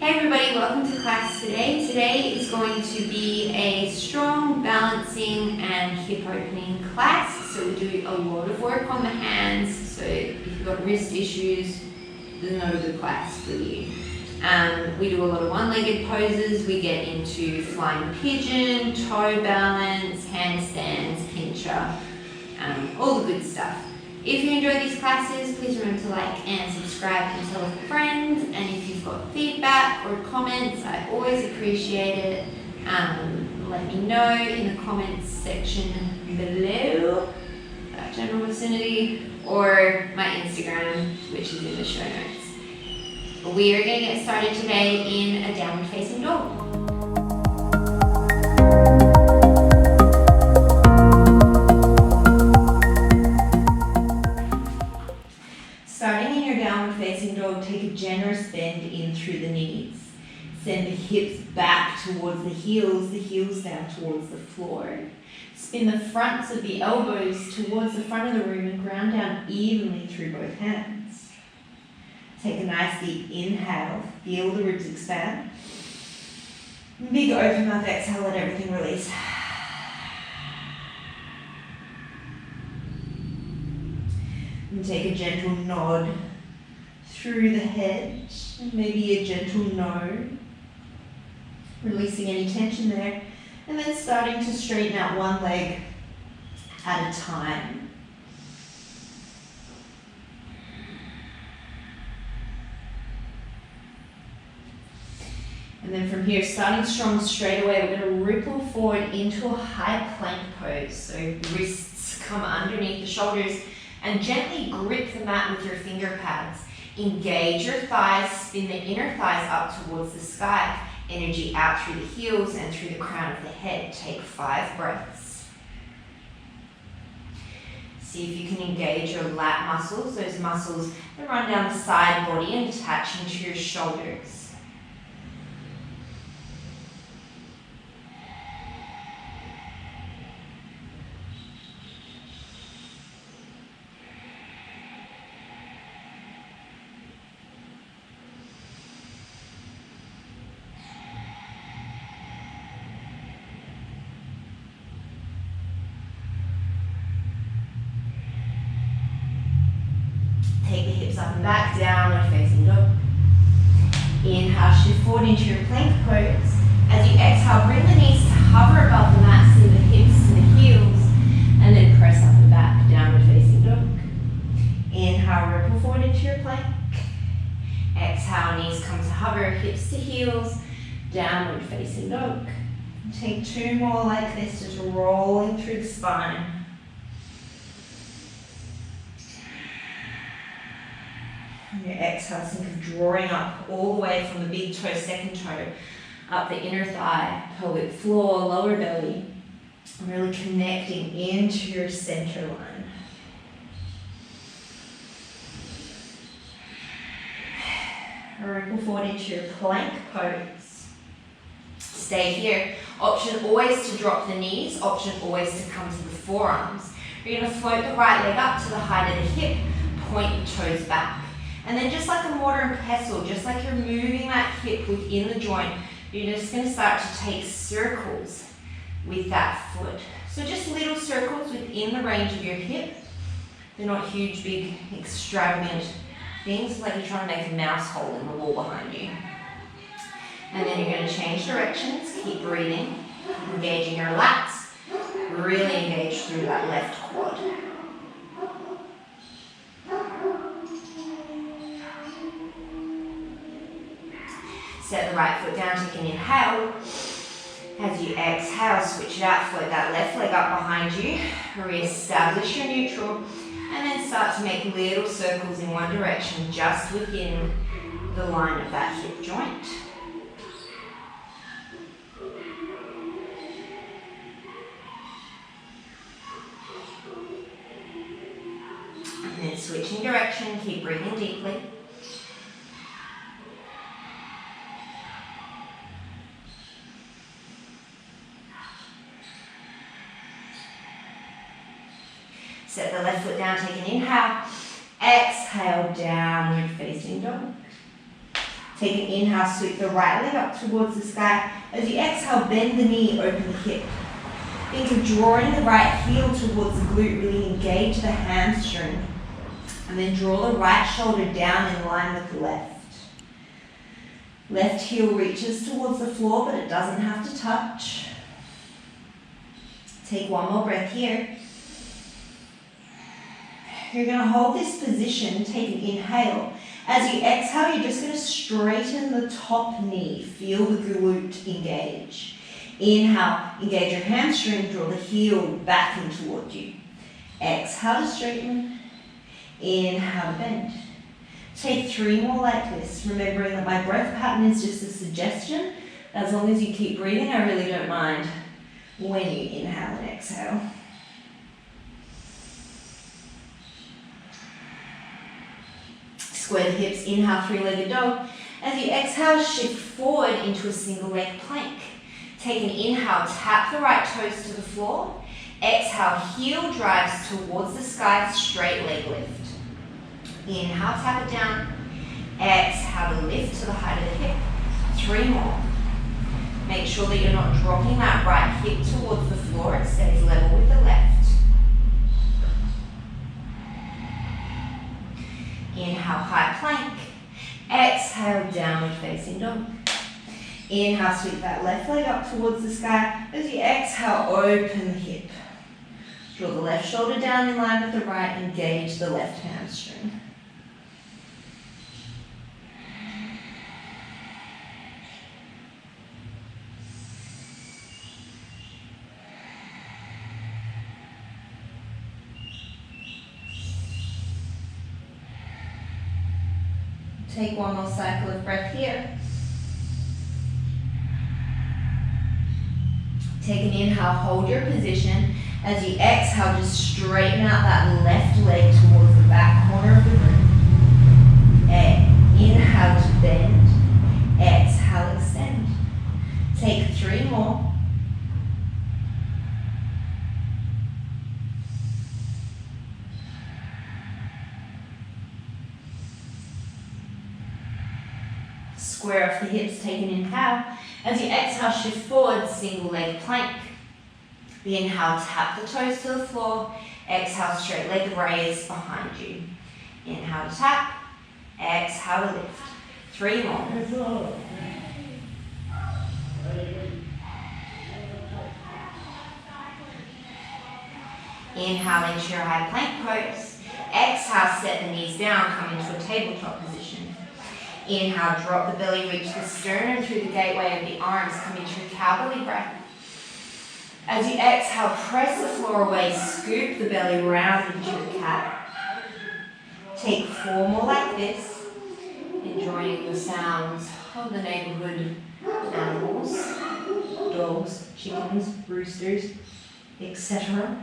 Hey everybody, welcome to class today. Today is going to be a strong balancing and hip opening class. So we do a lot of work on the hands. So if you've got wrist issues, this is not a good class for you. We do a lot of one-legged poses. We get into flying pigeon, toe balance, handstands, pincher, all the good stuff. If you enjoy these classes, please remember to like and subscribe and tell a friend. And if you've got feedback or comments, I always appreciate it. Let me know in the comments section below, that general vicinity, or my Instagram, which is in the show notes. We are going to get started today in a downward facing dog. Starting in your downward facing dog, take a generous bend in through the knees. Send the hips back towards the heels down towards the floor. Spin the fronts of the elbows towards the front of the room and ground down evenly through both hands. Take a nice deep inhale, feel the ribs expand. Big open mouth exhale, let everything release. And take a gentle nod through the head, and maybe a gentle no, releasing any tension there, and then starting to straighten out one leg at a time. And then from here, starting strong straight away, we're going to ripple forward into a high plank pose. So wrists come underneath the shoulders, and gently grip the mat with your finger pads. Engage your thighs, spin the inner thighs up towards the sky. Energy out through the heels and through the crown of the head. Take 5 breaths. See if you can engage your lat muscles, those muscles that run down the side body and attach into your shoulders. Take the hips up and back, downward facing dog. Inhale, shift forward into your plank pose. As you exhale, bring the knees to hover above the mat, see the hips and the heels, and then press up and back, downward facing dog. Inhale, ripple forward into your plank. Exhale, knees come to hover, hips to heels, downward facing dog. Take 2 more like this, just rolling through the spine. Your exhale, think of drawing up all the way from the big toe, second toe, up the inner thigh, pelvic floor, lower belly, and really connecting into your center line. Ripple forward into your plank pose. Stay here. Option always to drop the knees, option always to come to the forearms. You're going to float the right leg up to the height of the hip, point the toes back. And then just like a mortar and pestle, just like you're moving that hip within the joint, you're just going to start to take circles with that foot. So just little circles within the range of your hip. They're not huge, big, extravagant things, like you're trying to make a mouse hole in the wall behind you. And then you're going to change directions, keep breathing, engaging your lats, really engage through that left quad. Set the right foot down, take an inhale. As you exhale, switch it out, float that left leg up behind you. Re-establish your neutral, and then start to make little circles in one direction, just within the line of that hip joint. And then switching direction, keep breathing deeply. Set the left foot down, take an inhale. Exhale, downward facing dog. Take an inhale, sweep the right leg up towards the sky. As you exhale, bend the knee, open the hip. Think of drawing the right heel towards the glute, really engage the hamstring. And then draw the right shoulder down in line with the left. Left heel reaches towards the floor, but it doesn't have to touch. Take one more breath here. You're going to hold this position, take an inhale. As you exhale, you're just going to straighten the top knee. Feel the glute engage. Inhale, engage your hamstring, draw the heel back in towards you. Exhale to straighten. Inhale to bend. Take 3 more like this, remembering that my breath pattern is just a suggestion. As long as you keep breathing, I really don't mind when you inhale and exhale. Square the hips, inhale, 3-legged dog. As you exhale, shift forward into a single leg plank. Take an inhale, tap the right toes to the floor. Exhale, heel drives towards the sky, straight leg lift. Inhale, tap it down. Exhale to lift to the height of the hip. 3 more. Make sure that you're not dropping that right hip towards the floor. It stays level with the left. Inhale, high plank. Exhale, downward facing dog. Inhale, sweep that left leg up towards the sky. As you exhale, open the hip. Draw the left shoulder down in line with the right. Engage the left hamstring. Take one more cycle of breath here. Take an inhale, hold your position. As you exhale, just straighten out that left leg towards the back corner of the room. Inhale to bend. Exhale, extend. Take 3 more. Square off the hips, take an inhale. As you exhale, shift forward, single leg plank. The inhale, tap the toes to the floor. Exhale, straight leg raise behind you. Inhale to tap. Exhale to lift. 3 more. Inhale into your high plank pose. Exhale, set the knees down, come into a tabletop position. Inhale, drop the belly, reach the sternum through the gateway of the arms, come into a cow belly breath. As you exhale, press the floor away, scoop the belly round into a cat. Take 4 more like this, enjoying the sounds of the neighborhood animals, dogs, chickens, roosters, etc.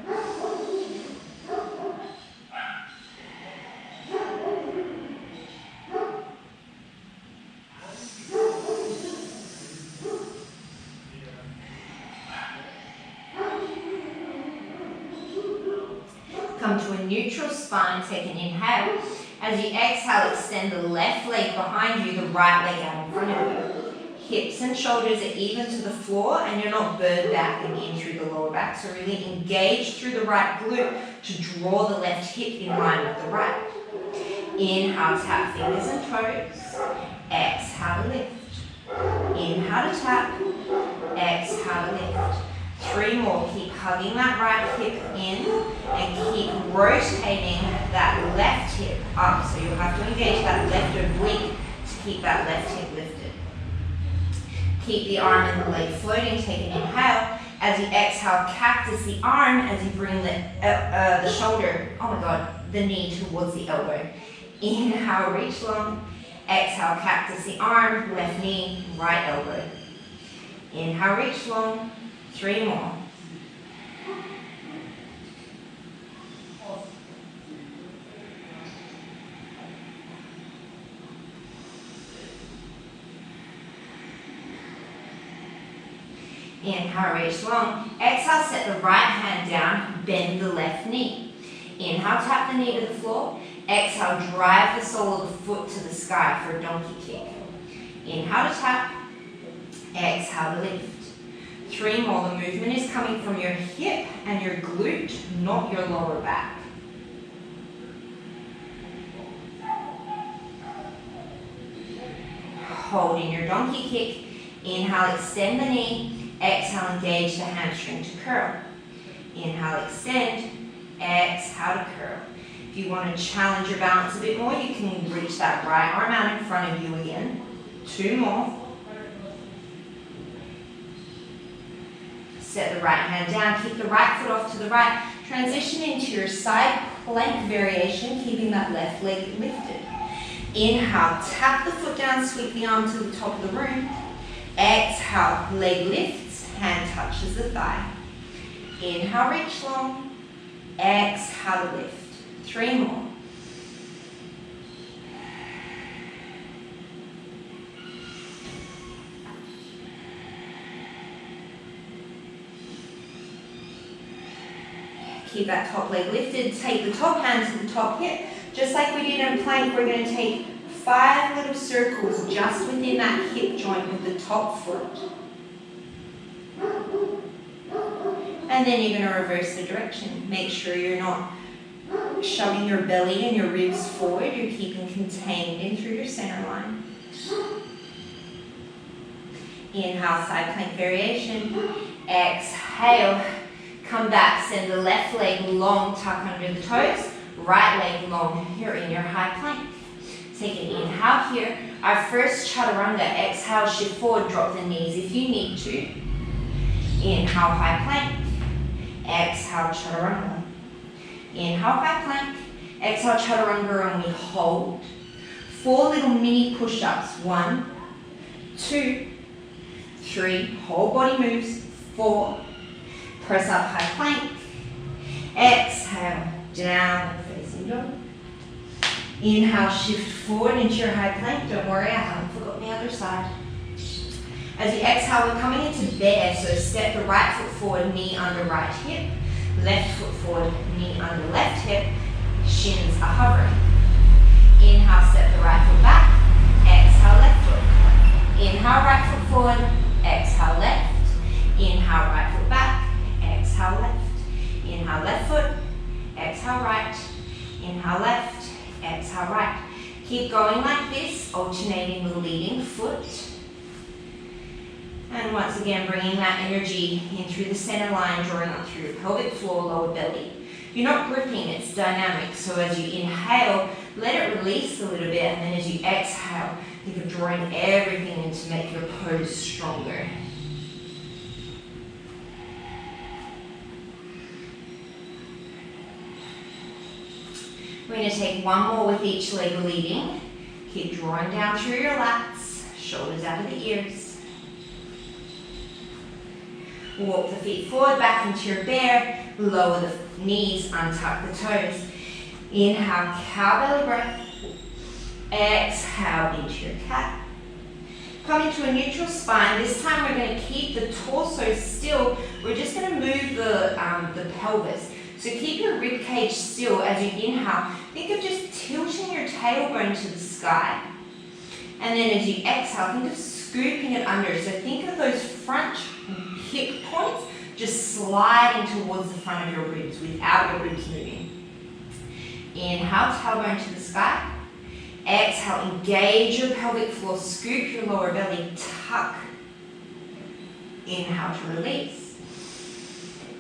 Come to a neutral spine, take an inhale. As you exhale, extend the left leg behind you, the right leg out in front of you. Hips and shoulders are even to the floor and you're not bird backing in through the lower back. So really engage through the right glute to draw the left hip in line with the right. Inhale, tap fingers and toes. Exhale to lift. Inhale to tap. Exhale to lift. 3 more. Keep hugging that right hip in and keep rotating that left hip up. So you'll have to engage that left oblique to keep that left hip lifted. Keep the arm and the leg floating. Take an inhale. As you exhale, cactus the arm as you bring the shoulder, the knee towards the elbow. Inhale, reach long. Exhale, cactus the arm, left knee, right elbow. Inhale, reach long. 3 more. Inhale, reach long. Exhale, set the right hand down, bend the left knee. Inhale, tap the knee to the floor. Exhale, drive the sole of the foot to the sky for a donkey kick. Inhale to tap. Exhale to lift. 3 more. The movement is coming from your hip and your glute, not your lower back. Hold in your donkey kick. Inhale, extend the knee. Exhale, engage the hamstring to curl. Inhale, extend. Exhale to curl. If you want to challenge your balance a bit more, you can reach that right arm out in front of you again. 2 more. Set the right hand down, keep the right foot off to the right. Transition into your side plank variation, keeping that left leg lifted. Inhale, tap the foot down, sweep the arm to the top of the room. Exhale, leg lifts, hand touches the thigh. Inhale, reach long. Exhale, lift. 3 more. Keep that top leg lifted. Take the top hand to the top hip. Just like we did in plank, we're going to take 5 little circles just within that hip joint with the top foot. And then you're going to reverse the direction. Make sure you're not shoving your belly and your ribs forward. You're keeping contained in through your center line. Inhale, side plank variation. Exhale. Come back, send the left leg long, tuck under the toes. Right leg long, you're in your high plank. Take an inhale here. Our first chaturanga, exhale, shift forward, drop the knees if you need to. Inhale, high plank. Exhale, chaturanga. Inhale, high plank. Exhale, chaturanga, and we hold. 4 little mini push-ups. 1, 2, 3. Whole body moves. 4. Press up, high plank. Exhale, down, facing dog. Inhale, shift forward into your high plank. Don't worry, I haven't forgotten the other side. As you exhale, we're coming into bear. So step the right foot forward, knee under right hip. Left foot forward, knee under left hip. Shins are hovering. Inhale, step the right foot back. Exhale, left foot. Inhale, right foot forward. Exhale, left. Inhale, right foot back. Exhale, left. Inhale, left foot. Exhale, right. Inhale, left. Exhale, right. Keep going like this, alternating the leading foot. And once again, bringing that energy in through the center line, drawing up through your pelvic floor, lower belly. You're not gripping, it's dynamic. So as you inhale, let it release a little bit, and then as you exhale, think of drawing everything in to make your pose stronger. We're going to take 1 more with each leg leading. Keep drawing down through your lats, shoulders out of the ears. Walk the feet forward, back into your bear. Lower the knees, untuck the toes. Inhale, cow belly breath. Exhale into your cat. Come into a neutral spine. This time we're going to keep the torso still. We're just going to move the pelvis. So keep your rib cage still as you inhale. Think of just tilting your tailbone to the sky. And then as you exhale, think of scooping it under. So think of those front hip points just sliding towards the front of your ribs without your ribs moving. Inhale, tailbone to the sky. Exhale, engage your pelvic floor, scoop your lower belly, tuck. Inhale to release.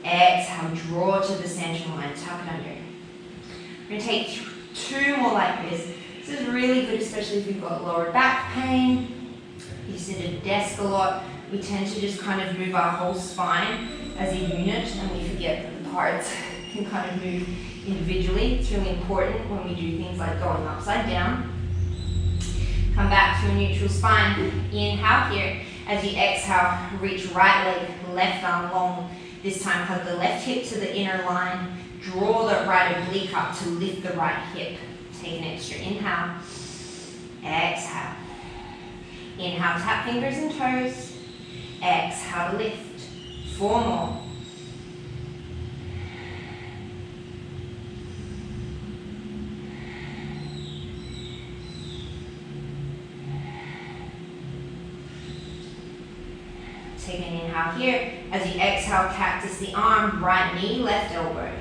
Exhale, draw to the center line, tuck it under. We're going to take 2 more like this. This is really good, especially if you've got lower back pain. You sit at a desk a lot. We tend to just kind of move our whole spine as a unit, and we forget that the parts can kind of move individually. It's really important when we do things like going upside down. Come back to a neutral spine. Inhale here. As you exhale, reach right leg, left arm long. This time hug the left hip to the inner line. Draw the right oblique up to lift the right hip. Take an extra inhale. Exhale. Inhale, tap fingers and toes. Exhale to lift. 4 more. Take an inhale here. As you exhale, cactus the arm, right knee, left elbow.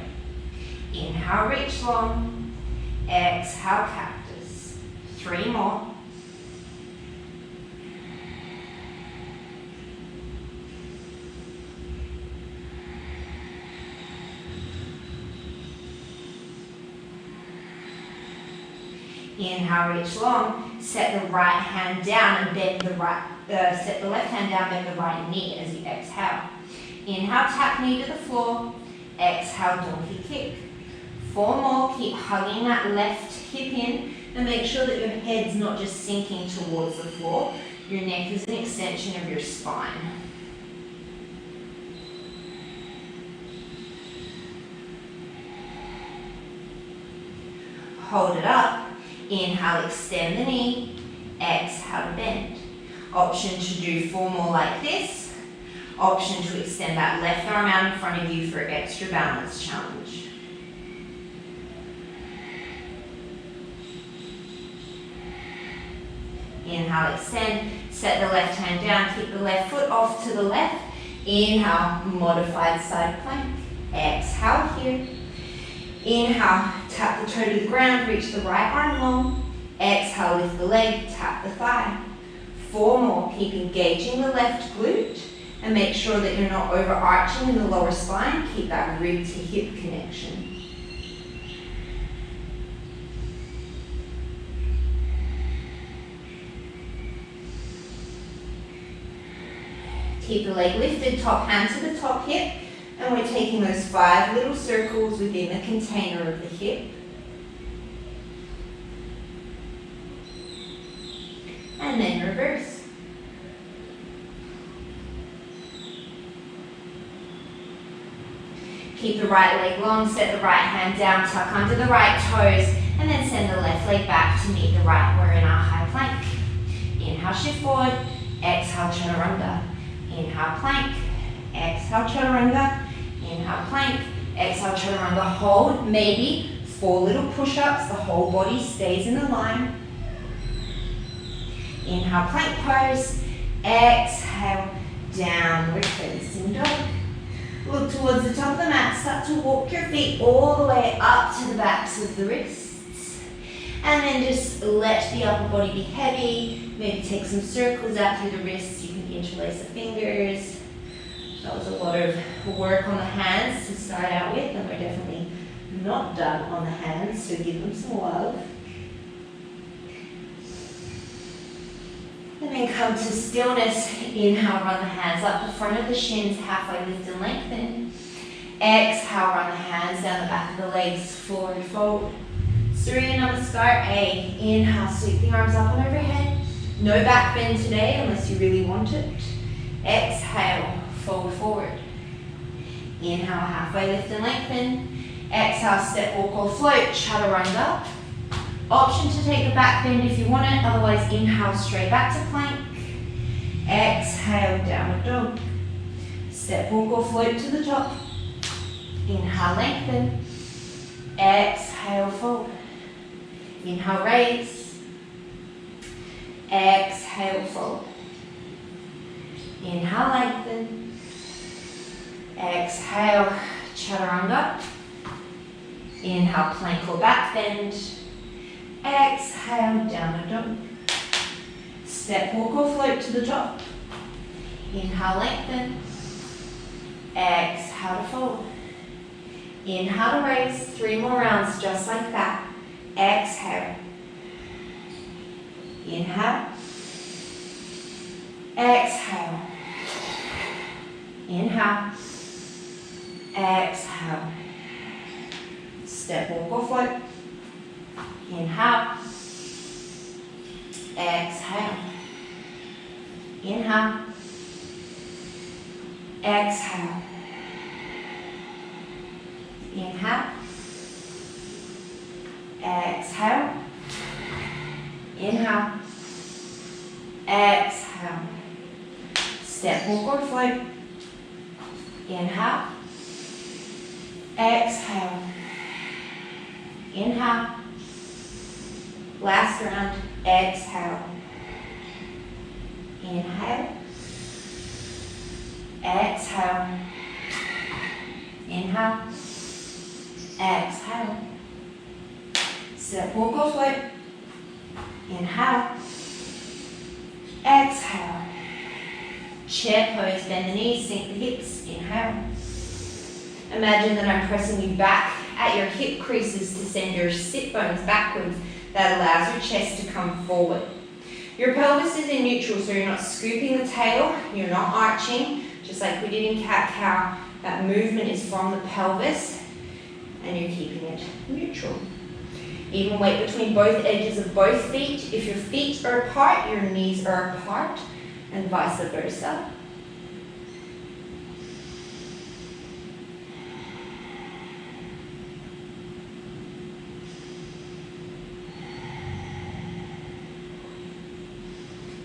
Inhale, reach long. Exhale, cactus. 3 more. Inhale, reach long. Set the right hand down and bend the set the left hand down, bend the right knee as you exhale. Inhale, tap knee to the floor. Exhale, donkey kick. 4 more. Keep hugging that left hip in and make sure that your head's not just sinking towards the floor. Your neck is an extension of your spine. Hold it up. Inhale, extend the knee. Exhale to bend. Option to do 4 more like this. Option to extend that left arm out in front of you for extra balance challenge. Inhale, extend. Set the left hand down. Keep the left foot off to the left. Inhale, modified side plank. Exhale here. Inhale, tap the toe to the ground, reach the right arm long. Exhale, lift the leg, tap the thigh. 4 more, keep engaging the left glute and make sure that you're not overarching in the lower spine. Keep that rib to hip connection. Keep the leg lifted, top hand to the top hip. And we're taking those 5 little circles within the container of the hip. And then reverse. Keep the right leg long, set the right hand down, tuck under the right toes, and then send the left leg back to meet the right. We're in our high plank. Inhale, shift forward. Exhale, chaturanga. Inhale, plank. Exhale, chaturanga. Inhale, plank. Exhale, chaturanga. Hold, maybe 4 little push-ups. The whole body stays in a line. Inhale, plank pose. Exhale, downward facing dog. Look towards the top of the mat. Start to walk your feet all the way up to the backs of the wrists. And then just let the upper body be heavy. Maybe take some circles out through the wrists. You can interlace the fingers. That was a lot of work on the hands to start out with, and we're definitely not done on the hands, so give them some love. And then come to stillness. Inhale, run the hands up the front of the shins, halfway lift and lengthen. Exhale, run the hands down the back of the legs, forward fold. Surya Namaskar A. Inhale, sweep the arms up and overhead. No back bend today unless you really want it. Exhale, fold forward. Inhale, halfway lift and lengthen. Exhale, step, walk or float, chaturanga. Option to take a back bend if you want it, otherwise inhale straight back to plank. Exhale, downward dog. Step, walk or float to the top. Inhale, lengthen. Exhale, fold. Inhale, raise. Exhale, fold. Inhale, lengthen. Exhale, chaturanga. Inhale, plank or back bend. Exhale, downward dog. Step, walk or float to the top. Inhale, lengthen. Exhale to fold. Inhale to raise. 3 more rounds just like that. Exhale. Inhale. Exhale. Inhale. Exhale. Step, walk or float. Inhale. Exhale. Inhale. Exhale. Inhale. Exhale. Inhale. Exhale. Step, walk or float. Inhale. Exhale. Inhale. Last round. Exhale. Inhale. Exhale. Inhale. Exhale. Step, walk, or float. Inhale. Exhale. Chair pose, bend the knees, sink the hips. Inhale. Imagine that I'm pressing you back at your hip creases to send your sit bones backwards. That allows your chest to come forward. Your pelvis is in neutral, so you're not scooping the tail, you're not arching, just like we did in cat-cow. That movement is from the pelvis, and you're keeping it neutral. Even weight between both edges of both feet. If your feet are apart, your knees are apart, and vice versa.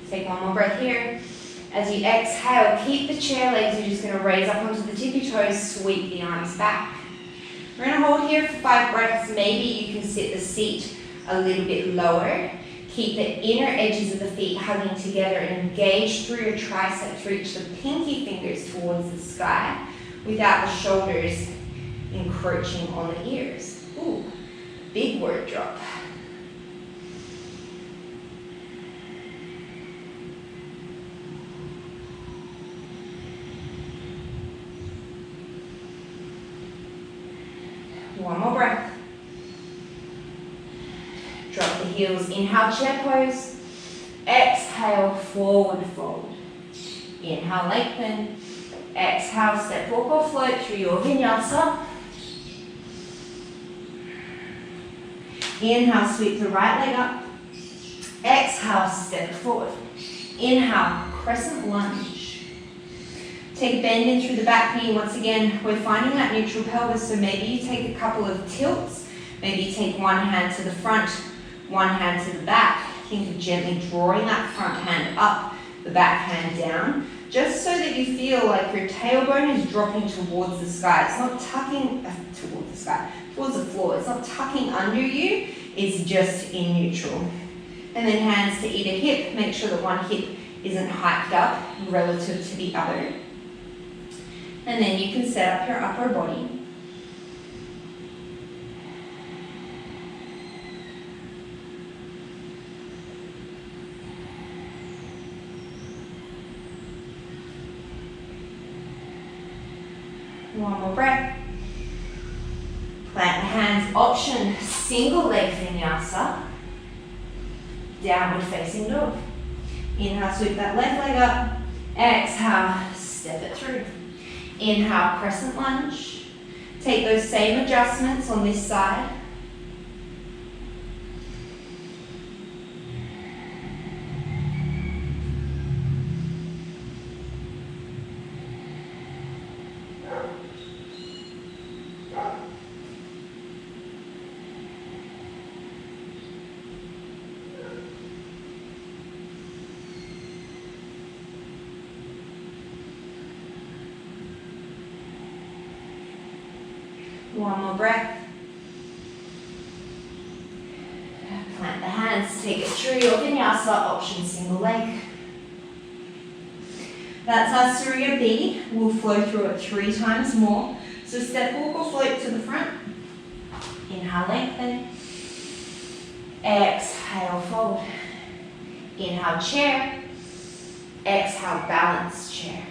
Take one more breath here. As you exhale, keep the chair legs. You're just going to raise up onto the tippy toes, sweep the arms back. We're going to hold here for 5 breaths. Maybe you can sit the seat a little bit lower. Keep the inner edges of the feet hugging together and engage through your triceps. Reach the pinky fingers towards the sky without the shoulders encroaching on the ears. Ooh, big word drop. One more breath. Drop the heels, inhale, chair pose. Exhale, forward fold. Inhale, lengthen. Exhale, step, walk or float through your vinyasa. Inhale, sweep the right leg up. Exhale, step forward. Inhale, crescent lunge. Take a bend in through the back knee. Once again, we're finding that neutral pelvis, so maybe you take a couple of tilts. Maybe you take one hand to the front, one hand to the back. Think of gently drawing that front hand up, the back hand down, just so that you feel like your tailbone is dropping towards the sky. It's not tucking towards the sky, towards the floor. It's not tucking under you, it's just in neutral. And then hands to either hip. Make sure that one hip isn't hiked up relative to the other. And then you can set up your upper body. One more breath. Plant the hands, option single leg vinyasa. Downward facing dog. Inhale, sweep that left leg up. Exhale, step it through. Inhale, crescent lunge. Take those same adjustments on this side. One more breath. Plant the hands, take it through your vinyasa, option single leg. That's our Surya B. We'll flow through it 3 times more. So step, walk or float to the front. Inhale, lengthen. Exhale, fold. Inhale, chair. Exhale, balance chair.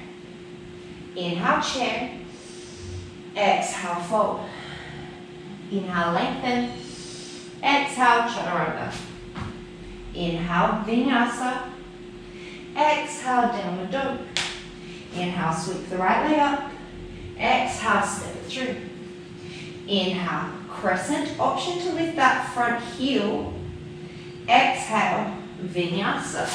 Inhale, chair. Exhale, fold. Inhale, lengthen. Exhale, chaturanga. Inhale, vinyasa. Exhale, downward dog. Inhale, sweep the right leg up. Exhale, step it through. Inhale, crescent. Option to lift that front heel. Exhale, vinyasa.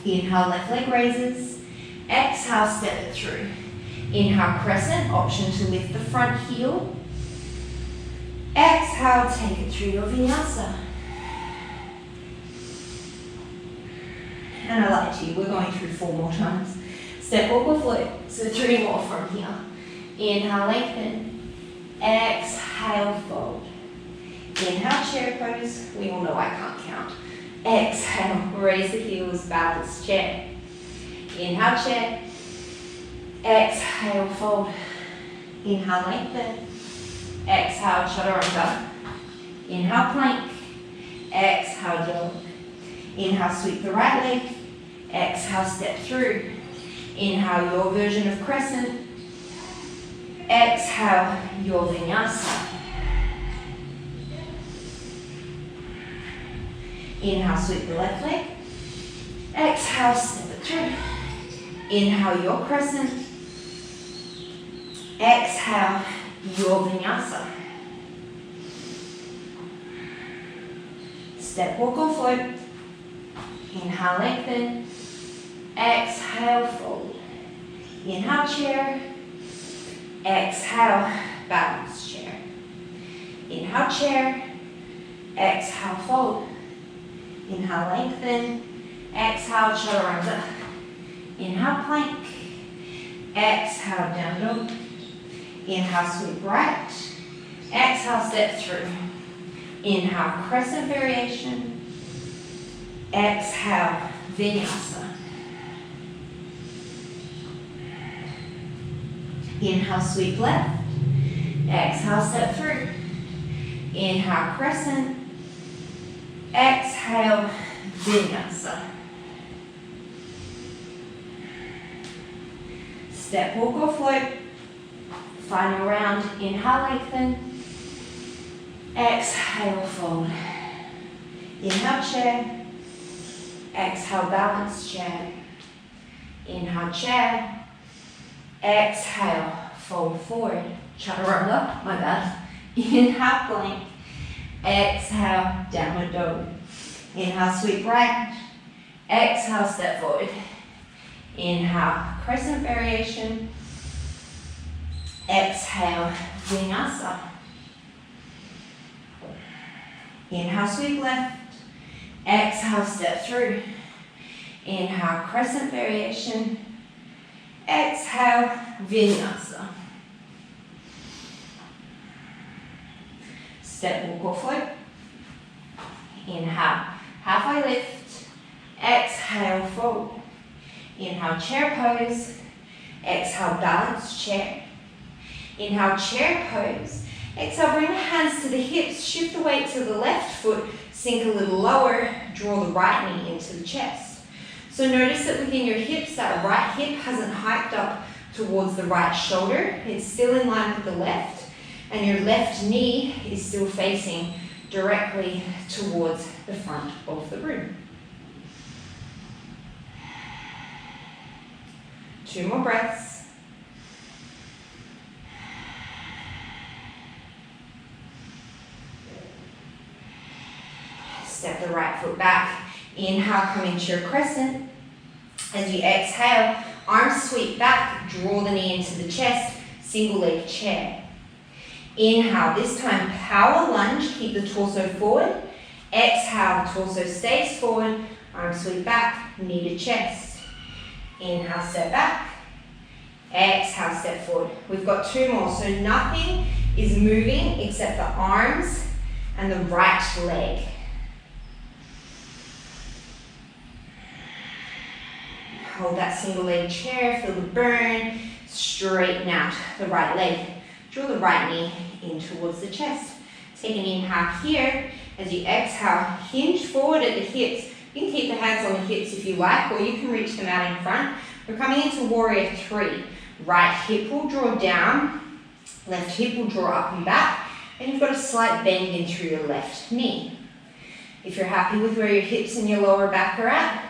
Inhale, left leg raises. Exhale, step it through. Inhale, crescent. Option to lift the front heel. Exhale, take it through your vinyasa. And I lied to you, we're going through 4 more times. Step, walk or float. So 3 more from here. Inhale, lengthen. Exhale, fold. Inhale, chair pose. We all know I can't count. Exhale, raise the heels, balance chair. Inhale, chair. Exhale, fold. Inhale, lengthen. Exhale, chaturanga. Inhale, plank. Exhale, dog. Inhale, sweep the right leg. Exhale, step through. Inhale, your version of crescent. Exhale, your vinyasa. Inhale, sweep the left leg. Exhale, step it through. Inhale, your crescent. Exhale, your vinyasa. Step, walk or float. Inhale, lengthen. Exhale, fold. Inhale, chair. Exhale, balance chair. Inhale, chair. Exhale, fold. Inhale, lengthen. Exhale, chaturanga. Inhale, plank. Exhale, down dog. Inhale, sweep right. Exhale, step through. Inhale, crescent variation. Exhale, vinyasa. Inhale, sweep left. Exhale, step through. Inhale, crescent. Exhale, vinyasa. Step, walk or float. Final round. Inhale, lengthen. Exhale, fold. Inhale, chair. Exhale, balance chair. Inhale, chair. Exhale, fold forward. Chaturanga, my bad. Inhale, plank. Exhale, downward dog. Inhale, sweep right. Exhale, step forward. Inhale, crescent variation. Exhale, vinyasa. Inhale, sweep left. Exhale, step through. Inhale, crescent variation. Exhale, vinyasa. Step, walk or float. Inhale, halfway lift. Exhale, fold. Inhale, chair pose. Exhale, balance chair. Inhale, chair pose. Exhale, bring the hands to the hips. Shift the weight to the left foot. Sink a little lower. Draw the right knee into the chest. So notice that within your hips, that right hip hasn't hiked up towards the right shoulder. It's still in line with the left. And your left knee is still facing directly towards the front of the room. 2 more breaths. Step the right foot back. Inhale, come into your crescent. As you exhale, arms sweep back, draw the knee into the chest, single leg chair. Inhale, this time power lunge, keep the torso forward. Exhale, torso stays forward, arms sweep back, knee to chest. Inhale, step back. Exhale, step forward. We've got 2 more, so nothing is moving except the arms and the right leg. Hold that single leg chair, feel the burn, straighten out the right leg. Draw the right knee in towards the chest. Take an inhale here. As you exhale, hinge forward at the hips. You can keep the hands on the hips if you like, or you can reach them out in front. We're coming into warrior 3. Right hip will draw down, left hip will draw up and back, and you've got a slight bend in through your left knee. If you're happy with where your hips and your lower back are at,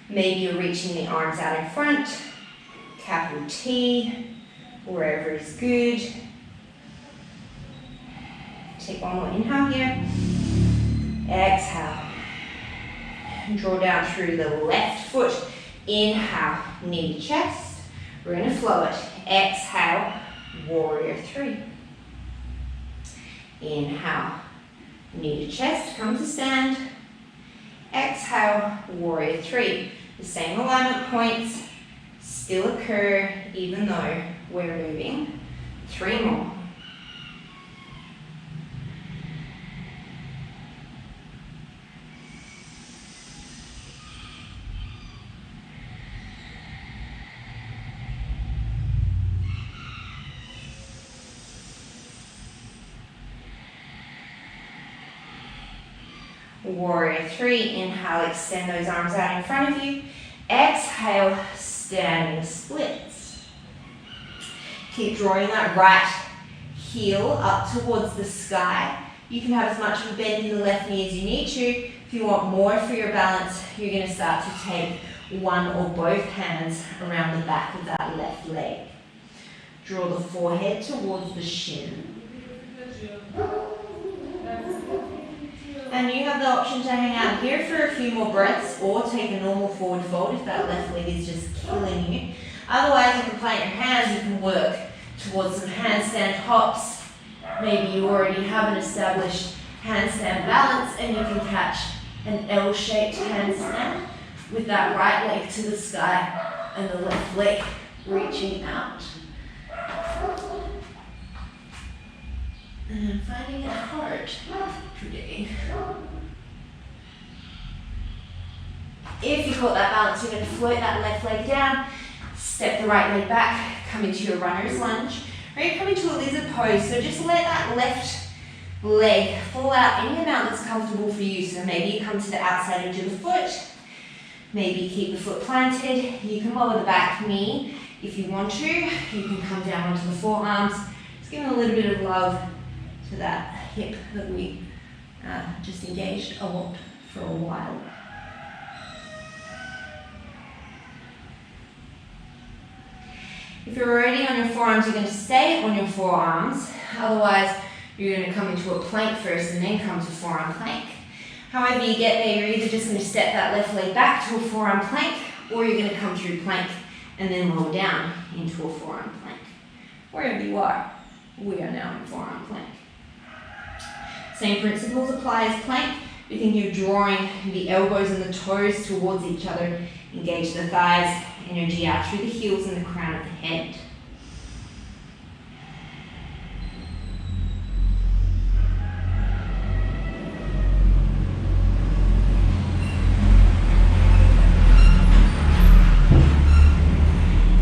maybe you're reaching the arms out in front, capital T, wherever is good. Take one more inhale here. Exhale. Draw down through the left foot. Inhale, knee to chest. We're going to flow it. Exhale, warrior 3. Inhale, knee to chest, come to stand. Exhale, warrior 3. The same alignment points still occur even though we're moving. 3 more. warrior three. Inhale, extend those arms out in front of you. Exhale, standing splits. Keep drawing that right heel up towards the sky. You can have as much of a bend in the left knee as you need to. If you want more for your balance, you're going to start to take one or both hands around the back of that left leg. Draw the forehead towards the shin. And you have the option to hang out here for a few more breaths or take a normal forward fold if that left leg is just killing you. Otherwise, you can plant your hands, you can work towards some handstand hops. Maybe you already have an established handstand balance and you can catch an L-shaped handstand with that right leg to the sky and the left leg reaching out. And I'm finding it hard today. If you caught that balance, you're going to float that left leg down, step the right leg back, come into your runner's lunge, or you come into a lizard pose. So just let that left leg fall out any amount that's comfortable for you. So maybe you come to the outside edge of the foot, maybe keep the foot planted. You can lower the back knee if you want to. You can come down onto the forearms. Just giving a little bit of love to that hip that we just engaged a lot for a while. If you're already on your forearms, you're going to stay on your forearms. Otherwise, you're going to come into a plank first and then come to forearm plank. However you get there, you're either just going to step that left leg back to a forearm plank, or you're going to come through plank and then lower down into a forearm plank. Wherever you are, we are now in forearm plank. Same principles apply as plank. You think you're drawing the elbows and the toes towards each other. Engage the thighs, energy out through the heels and the crown of the head.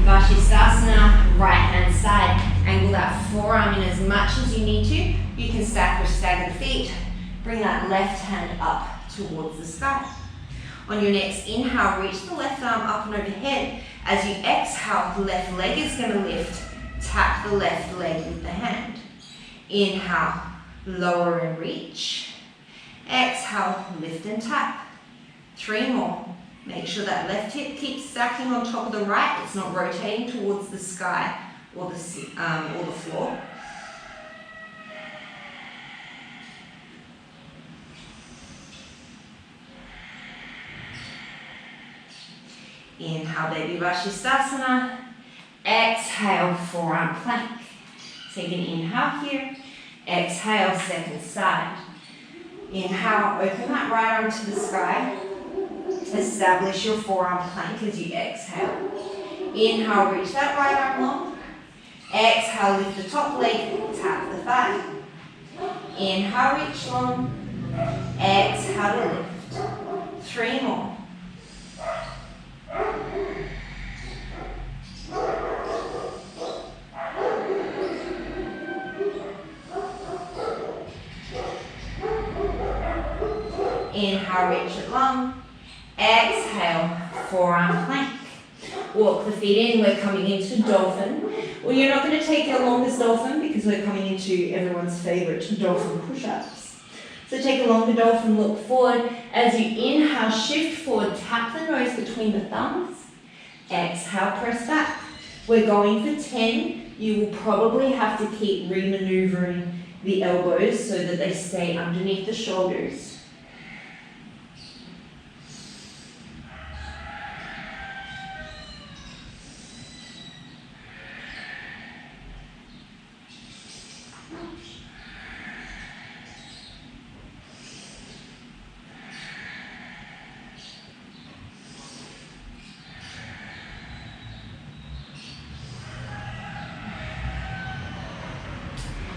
Vashisthasana, right hand side. Angle that forearm in as much as you need to. You can stack or stagger the feet. Bring that left hand up towards the sky. On your next inhale, reach the left arm up and overhead. As you exhale, the left leg is going to lift. Tap the left leg with the hand. Inhale, lower and reach. Exhale, lift and tap. 3 more. Make sure that left hip keeps stacking on top of the right. It's not rotating towards the sky or the floor. Inhale, baby Vashisthasana. Exhale, forearm plank. Take an inhale here. Exhale, second side. Inhale, open that right arm to the sky. Establish your forearm plank as you exhale. Inhale, reach that right arm long. Exhale, lift the top leg, tap the thigh. Inhale, reach long. Exhale to lift. 3 more. Inhale, reach it long. Exhale, forearm plank. Walk the feet in, we're coming into dolphin. Well, you're not going to take your longest dolphin because we're coming into everyone's favorite dolphin push-ups. So take a longer dolphin, look forward. As you inhale, shift forward, tap the nose between the thumbs. Exhale, press back. We're going for 10. You will probably have to keep re-maneuvering the elbows so that they stay underneath the shoulders.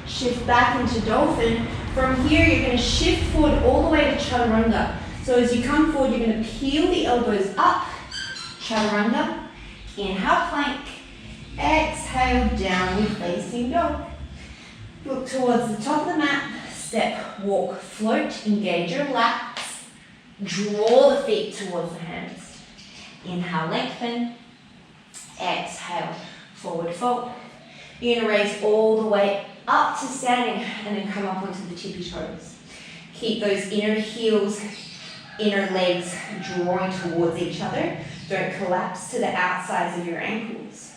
Shift back into dolphin. From here, you're going to shift forward all the way to Chaturanga. So as you come forward, you're going to peel the elbows up. Chaturanga. Inhale, plank. Exhale, downward facing dog. Look towards the top of the mat. Step, walk, float. Engage your lats. Draw the feet towards the hands. Inhale, lengthen. Exhale, forward fold. You're going to raise all the way up to standing and then come up onto the tippy toes. Keep those inner heels, inner legs drawing towards each other. Don't collapse to the outsides of your ankles.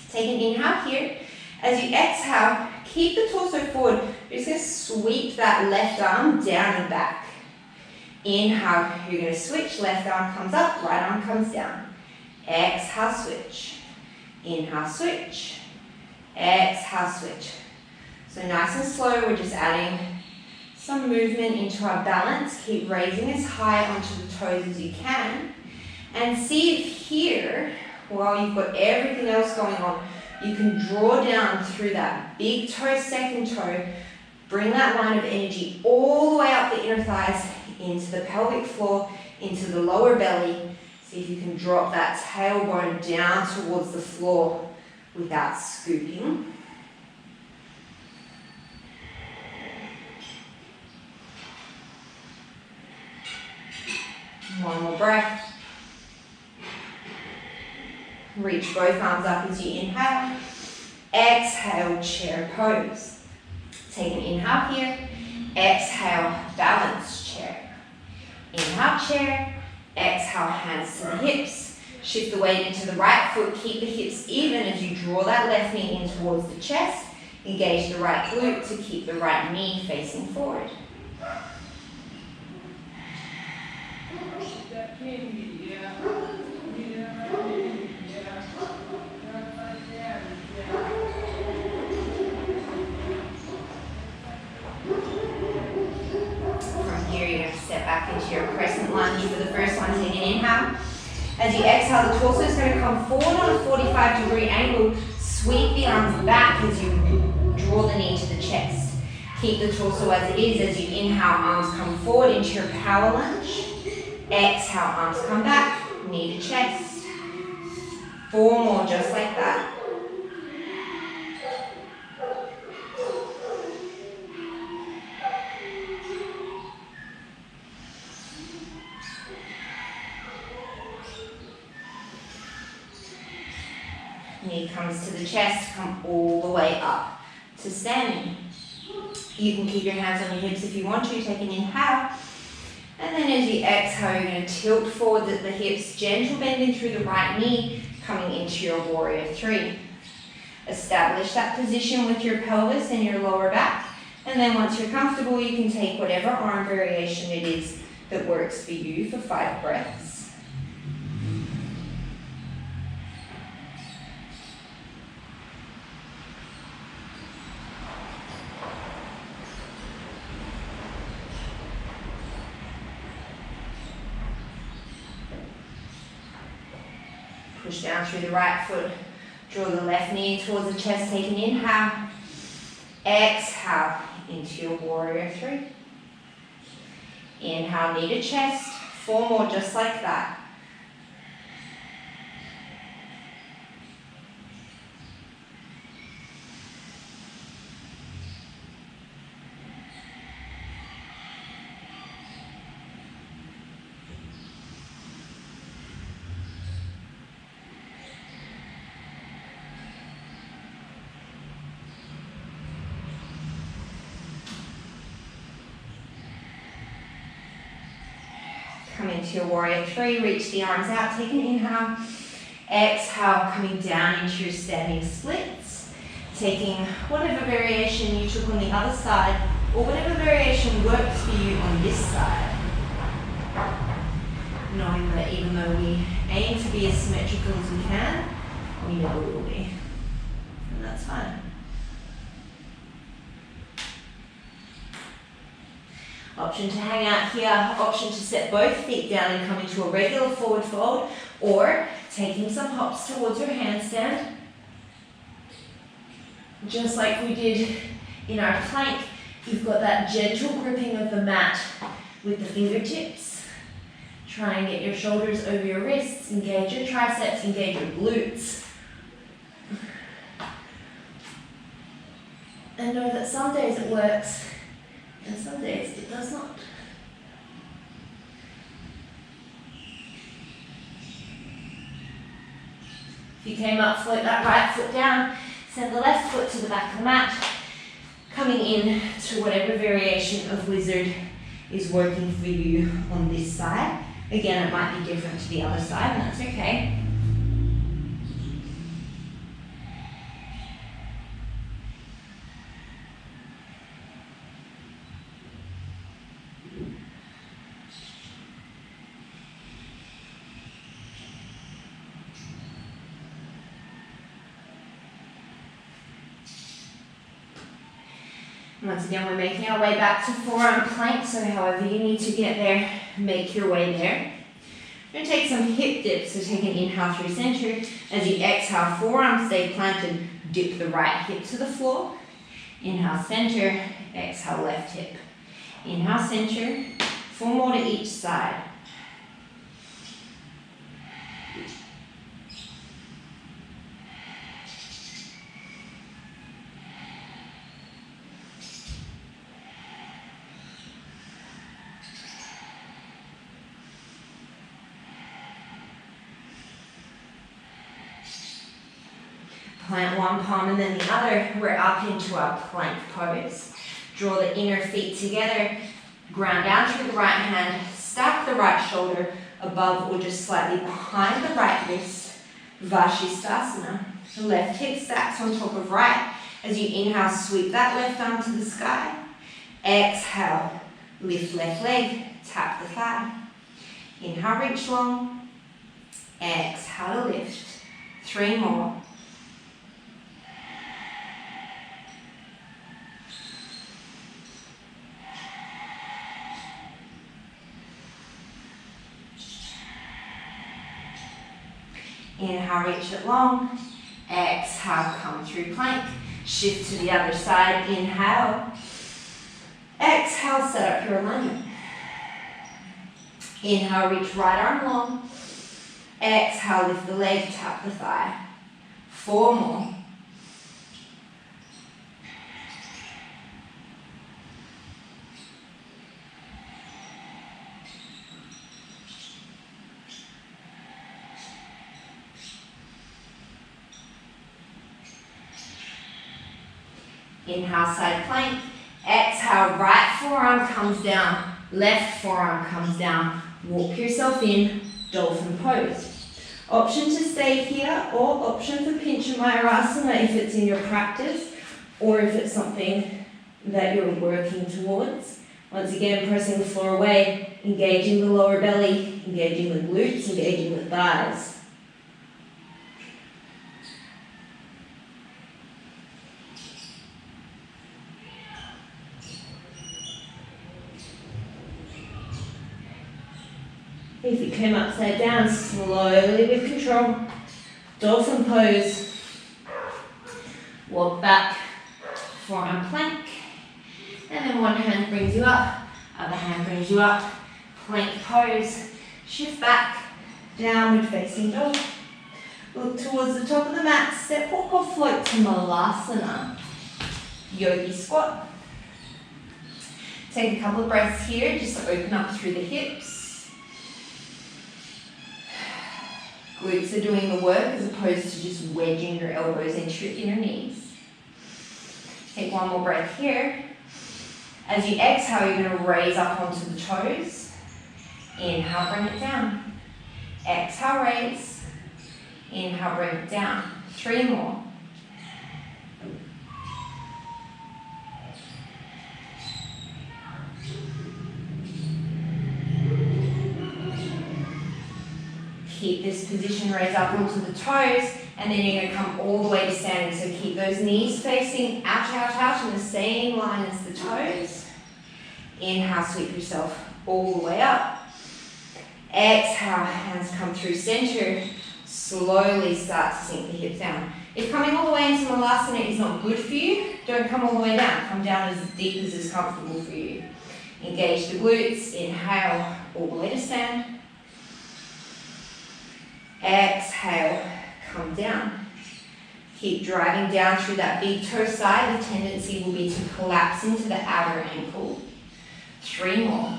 Take an inhale here. As you exhale, keep the torso forward. You're just going to sweep that left arm down and back. Inhale, you're going to switch. Left arm comes up, right arm comes down. Exhale, switch. Inhale, switch. Exhale, switch. So nice and slow, we're just adding some movement into our balance. Keep raising as high onto the toes as you can. And see if here, while you've got everything else going on, you can draw down through that big toe, second toe. Bring that line of energy all the way up the inner thighs, into the pelvic floor, into the lower belly. See if you can drop that tailbone down towards the floor without scooping. One more breath. Reach both arms up as you inhale. Exhale, chair pose. Take an inhale here. Exhale, balance chair. Inhale, chair. Exhale, hands to the hips. Shift the weight into the right foot. Keep the hips even as you draw that left knee in towards the chest. Engage the right glute to keep the right knee facing forward. From here, you're going to step back into your crescent lunge for the first one. Take an inhale. As you exhale, the torso is going to come forward on a 45-degree angle. Sweep the arms back as you draw the knee to the chest. Keep the torso as it is. As you inhale, arms come forward into your power lunge. Exhale, arms come back, knee to chest. 4 more, just like that. Knee comes to the chest, come all the way up to standing. You can keep your hands on your hips if you want to. Take an inhale. And then as you exhale, you're going to tilt forward at the hips, gentle bending through the right knee, coming into your warrior 3. Establish that position with your pelvis and your lower back. And then once you're comfortable, you can take whatever arm variation it is that works for you for 5 breaths. Push down through the right foot. Draw the left knee towards the chest. Take an inhale. Exhale into your warrior 3. Inhale, knee to chest. 4 more, just like that. Come into your warrior 3, reach the arms out, take an inhale. Exhale, coming down into your standing splits. Taking whatever variation you took on the other side, or whatever variation works for you on this side. Knowing that even though we aim to be as symmetrical as we can, we never will be. And that's fine. Option to hang out here, option to set both feet down and come into a regular forward fold, or taking some hops towards your handstand. Just like we did in our plank, you've got that gentle gripping of the mat with the fingertips. Try and get your shoulders over your wrists, engage your triceps, engage your glutes. And know that some days it works, and some days it does not. If you came up, float that right foot down, send the left foot to the back of the mat, coming in to whatever variation of wizard is working for you on this side. Again, it might be different to the other side, and that's okay. Once again, we're making our way back to forearm plank, so however you need to get there, make your way there. We're going to take some hip dips, so take an inhale through center. As you exhale, forearms stay planted, dip the right hip to the floor. Inhale, center, exhale, left hip. Inhale, center, 4 more to each side. Plant one palm and then the other. We're up into our plank pose. Draw the inner feet together, ground down through the right hand, stack the right shoulder above or just slightly behind the right wrist, Vashisthasana. The left hip stacks on top of right. As you inhale, sweep that left arm to the sky. Exhale, lift left leg, tap the thigh. Inhale, reach long. Exhale to lift. 3 more. Inhale, reach it long. Exhale, come through plank. Shift to the other side. Inhale. Exhale, set up your alignment. Inhale, reach right arm long. Exhale, lift the leg, tap the thigh. 4 more. Inhale, side plank. Exhale, right forearm comes down, left forearm comes down. Walk yourself in, dolphin pose. Option to stay here or option for Pincha Mayurasana if it's in your practice or if it's something that you're working towards. Once again, pressing the floor away, engaging the lower belly, engaging the glutes, engaging the thighs. If you came upside down, slowly with control, dolphin pose. Walk back, forearm plank, and then one hand brings you up, other hand brings you up, plank pose. Shift back, downward facing dog. Look towards the top of the mat, step walk or float to Malasana. Yogi Squat. Take a couple of breaths here just to open up through the hips. Glutes are doing the work as opposed to just wedging your elbows into your inner knees. Take one more breath here. As you exhale, you're going to raise up onto the toes. Inhale, bring it down. Exhale, raise. Inhale, bring it down. 3 more. Keep this position, raise up onto the toes, and then you're going to come all the way to standing. So keep those knees facing out, out, out in the same line as the toes. Inhale, sweep yourself all the way up. Exhale, hands come through center. Slowly start to sink the hips down. If coming all the way into Malasana is not good for you, don't come all the way down. Come down as deep as is comfortable for you. Engage the glutes. Inhale, all the way to stand. Exhale, come down. Keep driving down through that big toe side. The tendency will be to collapse into the outer ankle. 3 more.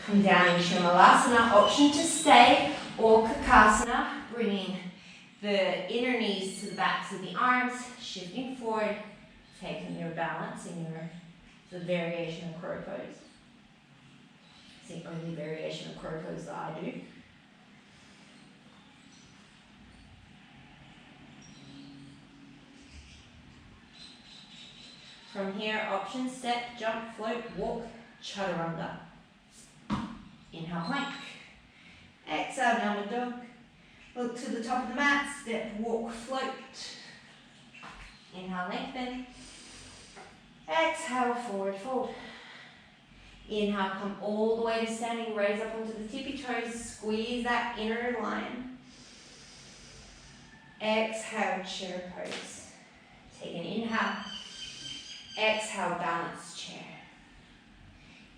Come down into Malasana, option to stay, or Kakasana, bringing the inner knees to the backs of the arms, shifting forward, taking your balance in the variation of crow pose. It's the only variation of crow pose that I do. From here, option, step, jump, float, walk, Chaturanga. Inhale, plank. Exhale, downward dog. Look to the top of the mat, step, walk, float. Inhale, lengthen. Exhale, forward fold. Inhale, come all the way to standing, raise up onto the tippy toes, squeeze that inner line. Exhale, chair pose. Take an inhale. Exhale, balanced chair.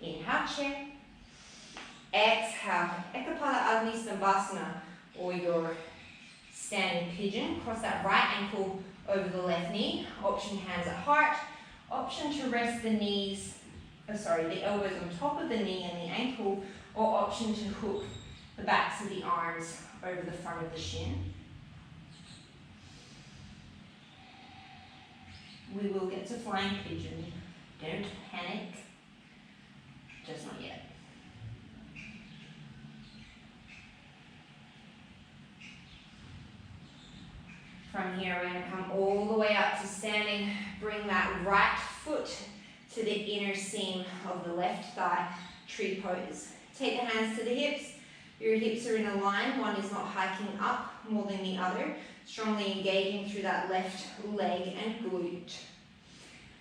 Inhale, chair. Exhale, Ekapada Adnisambhasana, or your standing pigeon. Cross that right ankle over the left knee. Option hands at heart. Option to rest the knees, the elbows on top of the knee and the ankle, or option to hook the backs of the arms over the front of the shin. We will get to flying pigeon. Don't panic. Just not yet. From here, we're going to come all the way up to standing. Bring that right foot to the inner seam of the left thigh, tree pose. Take the hands to the hips. Your hips are in a line. One is not hiking up more than the other. Strongly engaging through that left leg and glute.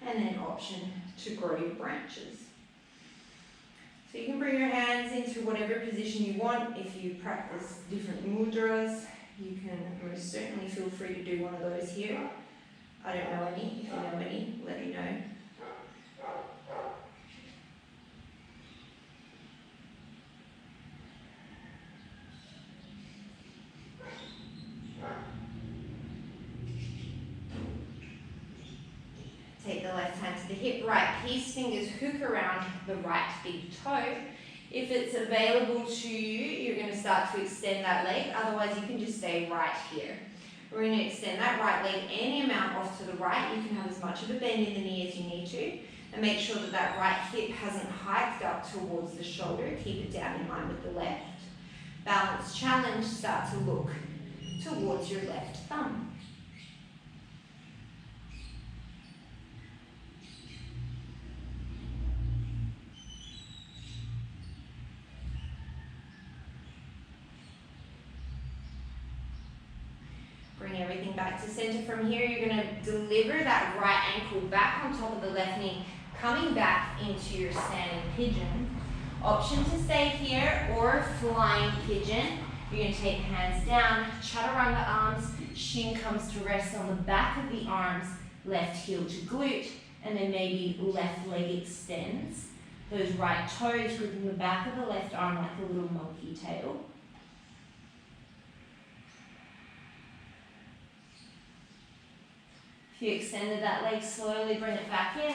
And then option to grow your branches. So you can bring your hands into whatever position you want. If you practice different mudras, you can most certainly feel free to do one of those here. I don't know any. If you know any, let me know. Take the left hand to the hip, right peace fingers hook around the right big toe. If it's available to you, you're going to start to extend that leg. Otherwise, you can just stay right here. We're going to extend that right leg any amount off to the right. You can have as much of a bend in the knee as you need to. And make sure that that right hip hasn't hiked up towards the shoulder. Keep it down in line with the left. Balance challenge, start to look towards your left thumb. Bring everything back to center. From here, you're going to deliver that right ankle back on top of the left knee, coming back into your standing pigeon. Option to stay here or flying pigeon. You're going to take hands down, Chaturanga arms, shin comes to rest on the back of the arms, left heel to glute, and then maybe left leg extends. Those right toes gripping the back of the left arm like a little monkey tail. If you extended that leg, slowly bring it back in.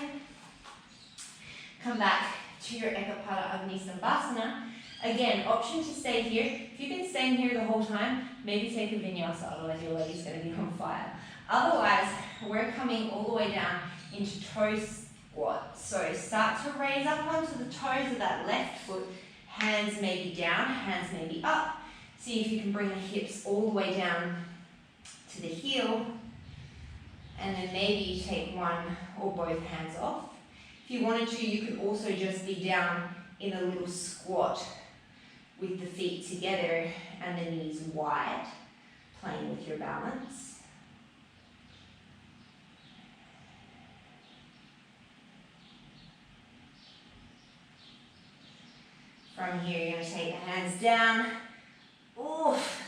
Come back to your Ekapada Adnisambhasana. Again, option to stay here. If you've been staying here the whole time, maybe take a vinyasa, otherwise your leg is going to be on fire. Otherwise, we're coming all the way down into toe squat. So start to raise up onto the toes of that left foot. Hands may be down, hands may be up. See if you can bring the hips all the way down to the heel. And then maybe you take one or both hands off. If you wanted to, you could also just be down in a little squat with the feet together and the knees wide, playing with your balance. From here, you're going to take the hands down.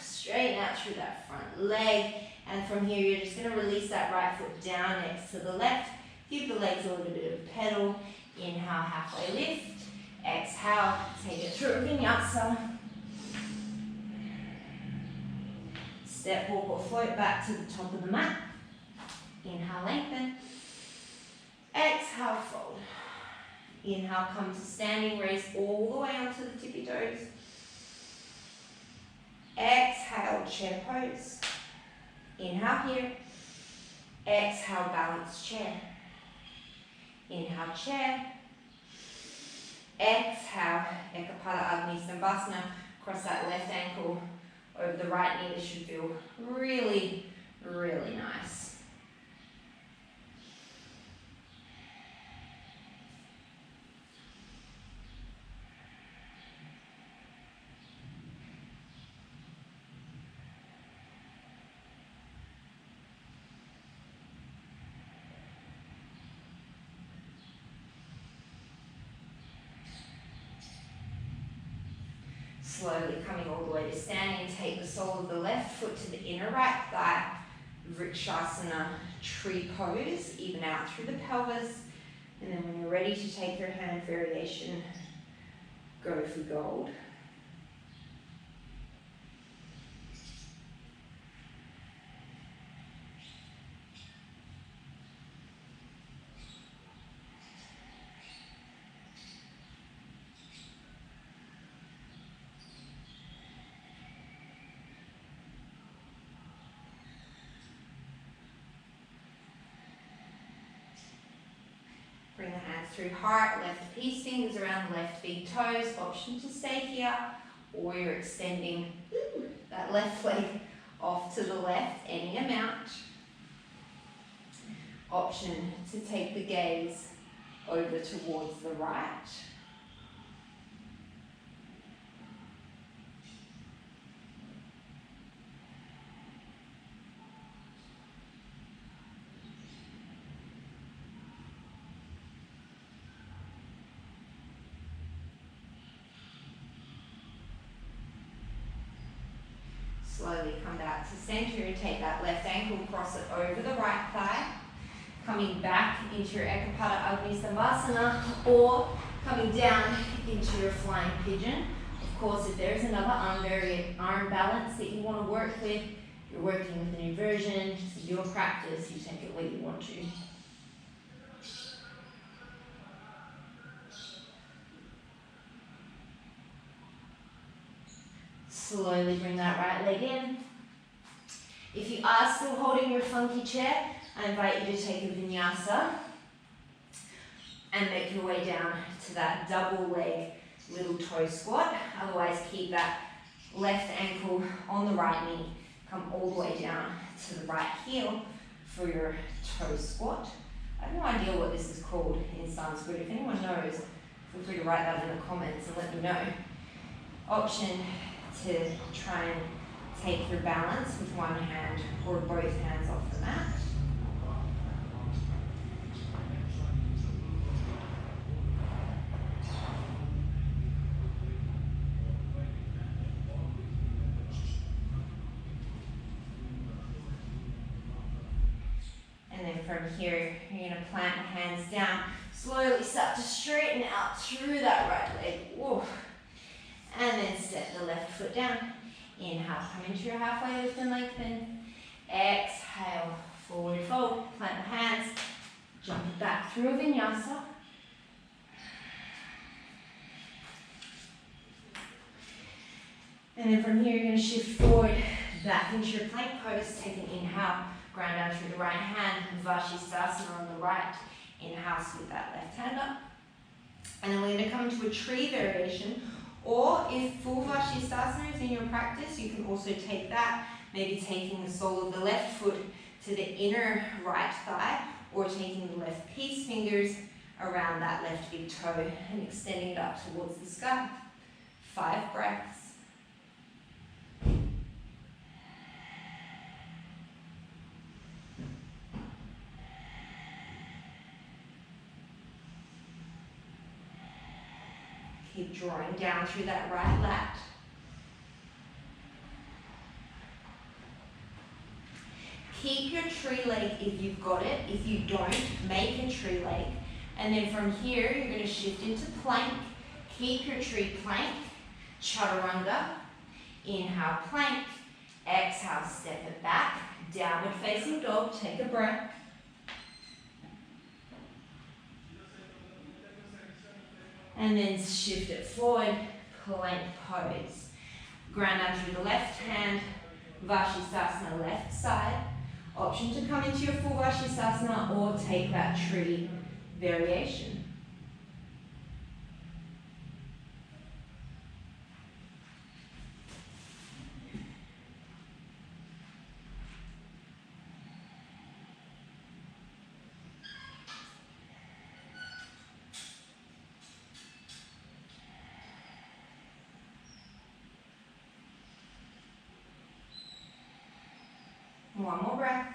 Straighten out through that front leg. And from here, you're just going to release that right foot down next to the left. Give the legs a little bit of pedal. Inhale, halfway lift. Exhale, take it through a vinyasa. Step, walk, or float back to the top of the mat. Inhale, lengthen. Exhale, fold. Inhale, come to standing, raise all the way onto the tippy toes. Exhale, chair pose. Inhale here. Exhale, balance chair. Inhale, chair. Exhale, Ekapada Agni Sambhasana. Cross that left ankle over the right knee. This should feel really, really nice. Slowly coming all the way to standing, take the sole of the left foot to the inner right thigh, Vrikshasana tree pose, even out through the pelvis, and then when you're ready to take your hand variation, go for gold. Bring the hands through heart, left peace fingers around the left big toes. Option to stay here, or you're extending that left leg off to the left, any amount. Option to take the gaze over towards the right. Slowly come back to center and take that left ankle, cross it over the right thigh. Coming back into your Ekapada Agni Sambhasana, or coming down into your flying pigeon. Of course, if there's another arm balance that you want to work with, you're working with an inversion, this is your practice, you take it where you want to. Slowly bring that right leg in. If you are still holding your funky chair, I invite you to take a vinyasa and make your way down to that double leg little toe squat. Otherwise, keep that left ankle on the right knee. Come all the way down to the right heel for your toe squat. I have no idea what this is called in Sanskrit. If anyone knows, feel free to write that in the comments and let me know. Option to try and take your balance with one hand or both hands off the mat. And then from here, you're going to plant the hands down. Slowly start to straighten out through that right leg. Whoa. And then step the left foot down. Inhale, come into your halfway lift and lengthen. Exhale, forward fold. Plant the hands. Jump it back through a vinyasa. And then from here, you're going to shift forward back into your plank pose. Take an inhale, ground down through the right hand. Vashisthasana on the right. Inhale, scoot that left hand up. And then we're going to come into a tree variation. Or if full Vashisthasana is in your practice, you can also take that, maybe taking the sole of the left foot to the inner right thigh, or taking the left peace fingers around that left big toe and extending it up towards the sky. 5 breaths. Keep drawing down through that right lat. Keep your tree leg if you've got it. If you don't, make a tree leg. And then from here, you're going to shift into plank. Keep your tree plank. Chaturanga. Inhale, plank. Exhale, step it back. Downward facing dog. Take a breath. And then shift it forward, plank pose. Ground down through the left hand, Vashisthasana left side. Option to come into your full Vashisthasana or take that tree variation. One more breath.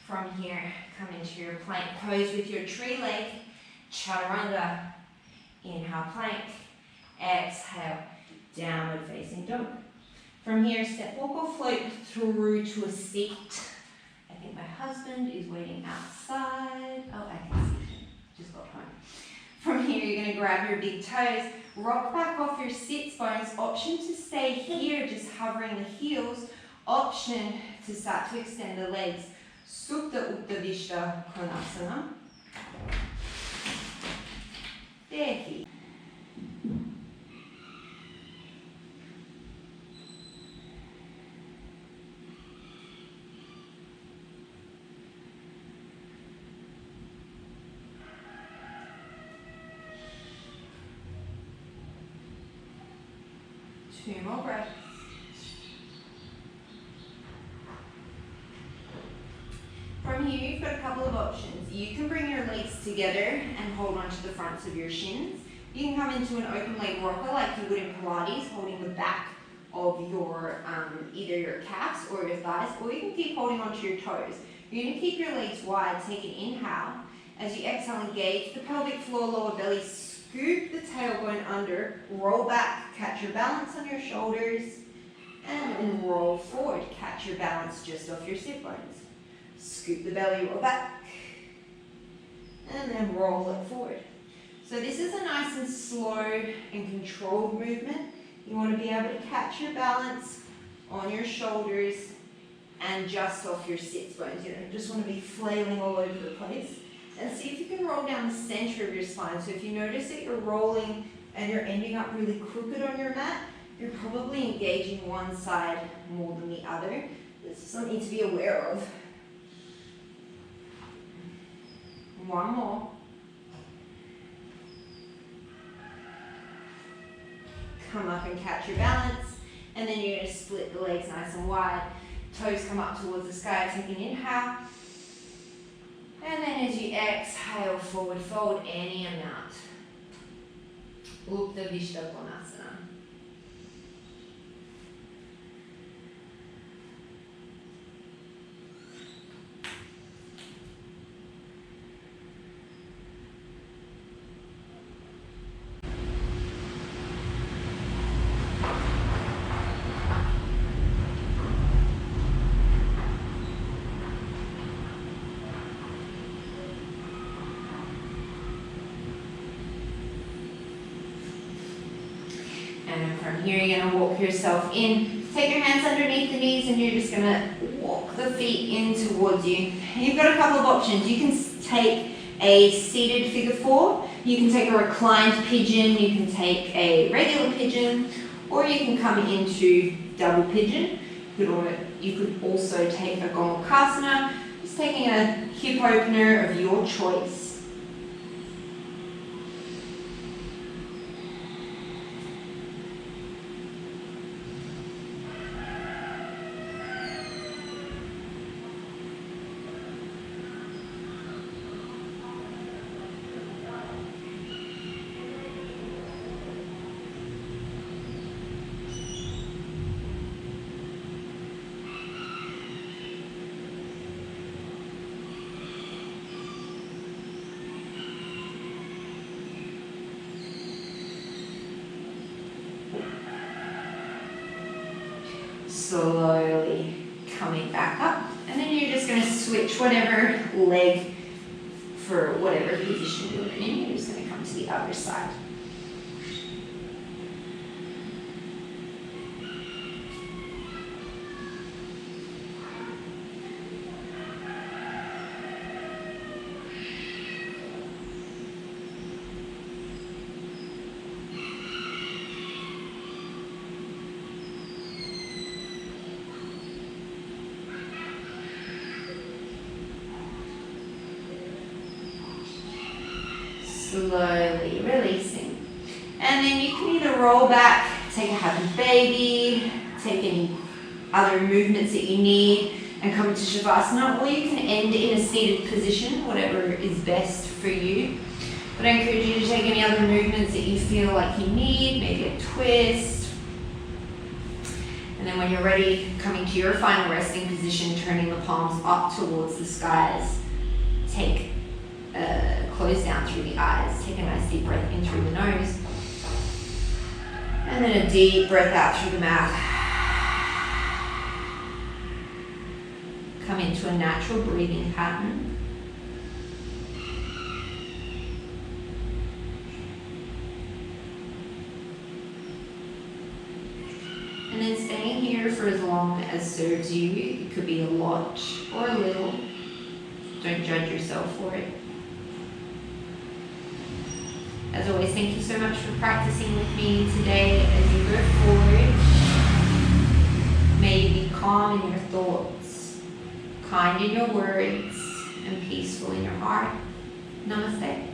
From here, come into your plank pose with your tree leg, Chaturanga. Inhale, plank. Exhale, downward facing dog. From here, step, walk or float through to a seat. I think my husband is waiting outside. Oh, I can see him. Just got home. From here, you're going to grab your big toes, rock back off your sits bones. Option to stay here, just hovering the heels. Option to start to extend the legs. Supta Uttavishta Konasana. There. 2 more breaths. From here, you've got a couple of options. You can bring your legs together and hold on to the fronts of your shins. You can come into an open leg rocker like you would in Pilates, holding the back of your either your calves or your thighs, or you can keep holding onto your toes. You're going to keep your legs wide, take an inhale. As you exhale, engage the pelvic floor, lower belly, scoop the tailbone under, roll back, catch your balance on your shoulders, and then roll forward, catch your balance just off your sit bones. Scoop the belly, roll back, and then roll it forward. So this is a nice and slow and controlled movement. You want to be able to catch your balance on your shoulders and just off your sits bones. You don't just want to be flailing all over the place. And see if you can roll down the center of your spine. So if you notice that you're rolling and you're ending up really crooked on your mat, you're probably engaging one side more than the other. This is something to be aware of. One more. Come up and catch your balance. And then you're going to split the legs nice and wide. Toes come up towards the sky. Take an inhale. And then as you exhale, forward fold any amount. Uttavishta Konasana. And from here, you're going to walk yourself in. Take your hands underneath the knees and you're just going to walk the feet in towards you. You've got a couple of options. You can take a seated figure 4. You can take a reclined pigeon. You can take a regular pigeon. Or you can come into double pigeon. You could also take a Gomukhasana. Just taking a hip opener of your choice. Slowly coming back up, and then you're just going to switch whatever leg for whatever position you're in. You're just going to come to the other side. slowly releasing. And then you can either roll back, take a happy baby, take any other movements that you need, and come into Shavasana, or you can end in a seated position, whatever is best for you. But I encourage you to take any other movements that you feel like you need, maybe a twist. And then when you're ready, coming to your final resting position, turning the palms up towards the skies. Take a close down through the eyes. Take a nice deep breath in through the nose. And then a deep breath out through the mouth. Come into a natural breathing pattern. And then staying here for as long as serves you. It could be a lot or a little. Don't judge yourself for it. As always, thank you so much for practicing with me today as you go forward. May you be calm in your thoughts, kind in your words, and peaceful in your heart. Namaste.